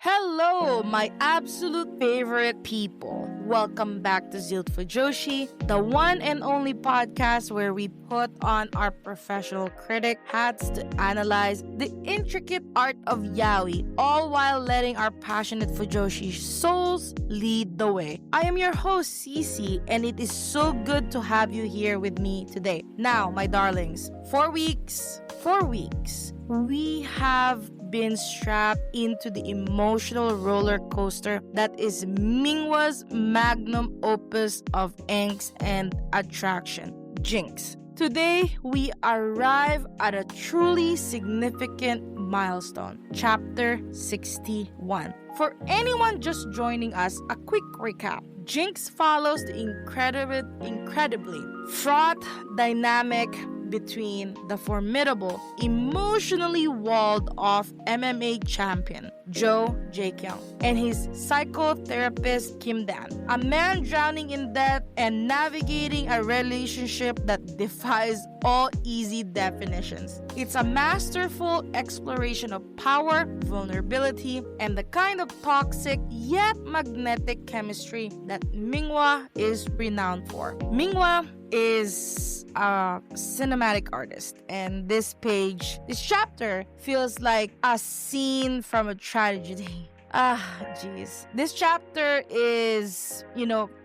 Hello, my absolute favorite people. Welcome back to Zealed Fujoshi, the one and only podcast where we put on our professional critic hats to analyze the intricate art of Yaoi, all while letting our passionate Fujoshi souls lead the way. I am your host, Cece, and it is so good to have you here with me today. Now, my darlings, 4 weeks, we have been strapped into the emotional roller coaster that is Mingwa's magnum opus of angst and attraction, Jinx. Today, we arrive at a truly significant milestone, Chapter 61. For anyone just joining us, a quick recap. Jinx follows the incredibly fraught dynamic between the formidable, emotionally walled-off MMA champion, Joo Jaekyung, and his psychotherapist, Kim Dan, a man drowning in debt and navigating a relationship that defies all easy definitions. It's a masterful exploration of power, vulnerability, and the kind of toxic yet magnetic chemistry that Mingwa is renowned for. Mingwa is a cinematic artist, and this chapter feels like a scene from a tragedy. Jeez. This chapter is,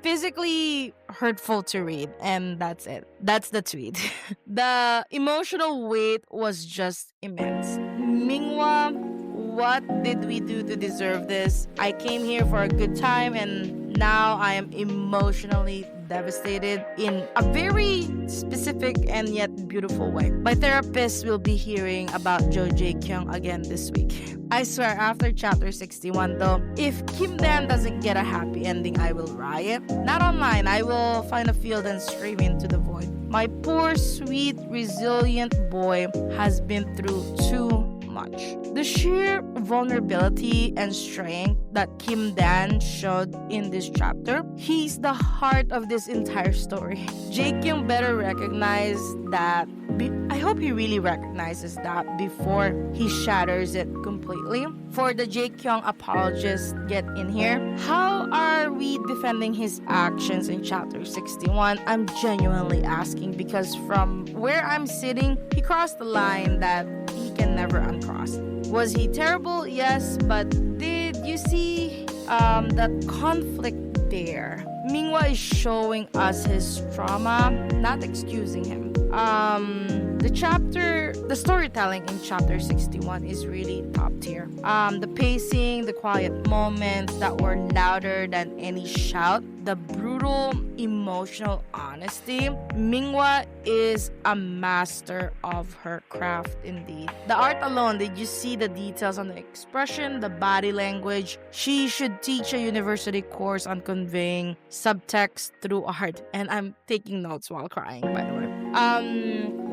physically hurtful to read, and that's it. That's the tweet. The emotional weight was just immense. Mingwa, what did we do to deserve this? I came here for a good time, and now I am emotionally devastated in a very specific and yet beautiful way. My therapist will be hearing about Joo Jaekyung again this week. I swear, after chapter 61 though, if Kim Dan doesn't get a happy ending, I will riot. Not online, I will find a field and scream into the void. My poor, sweet, resilient boy has been through too much. The sheer vulnerability and strength that Kim Dan showed in this chapter, he's the heart of this entire story. Jaekyung better recognize that. I hope he really recognizes that before he shatters it completely. For the Jaekyung apologists get in here, how are we defending his actions in chapter 61? I'm genuinely asking, because from where I'm sitting, he crossed the line that he can never uncross. Was he terrible? Yes, but did you see that conflict there? Mingwa is showing us his trauma, not excusing him. The storytelling in chapter 61 is really top tier. The pacing, the quiet moments that were louder than any shout, the brutal emotional honesty. Mingwa is a master of her craft indeed. The art alone, did you see the details on the expression, the body language? She should teach a university course on conveying subtext through art. And I'm taking notes while crying, by the way.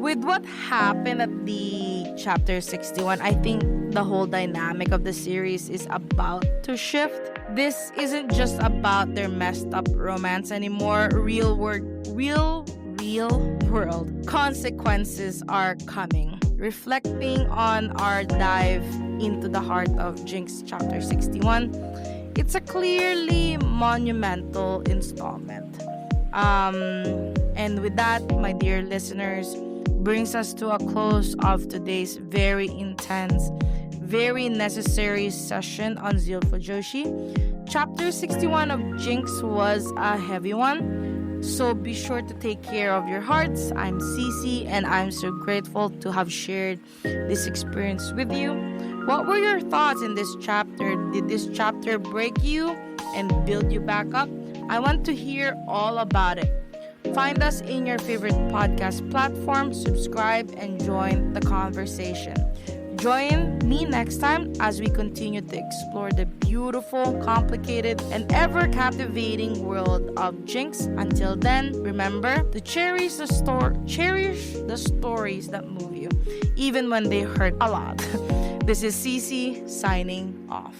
With what happened at the chapter 61, I think the whole dynamic of the series is about to shift. This isn't just about their messed up romance anymore. Real world consequences are coming. Reflecting on our dive into the heart of Jinx chapter 61, it's a clearly monumental installment. And with that, my dear listeners, brings us to a close of today's very intense, very necessary session on Zealed Fujoshi. Chapter 61 of Jinx was a heavy one, so be sure to take care of your hearts. I'm Cece, and I'm so grateful to have shared this experience with you. What were your thoughts in this chapter? Did this chapter break you and build you back up? I want to hear all about it. Find us in your favorite podcast platform, subscribe, and join the conversation. Join me next time as we continue to explore the beautiful, complicated, and ever-captivating world of Jinx. Until then, remember to cherish the stories that move you, even when they hurt a lot. This is Cece signing off.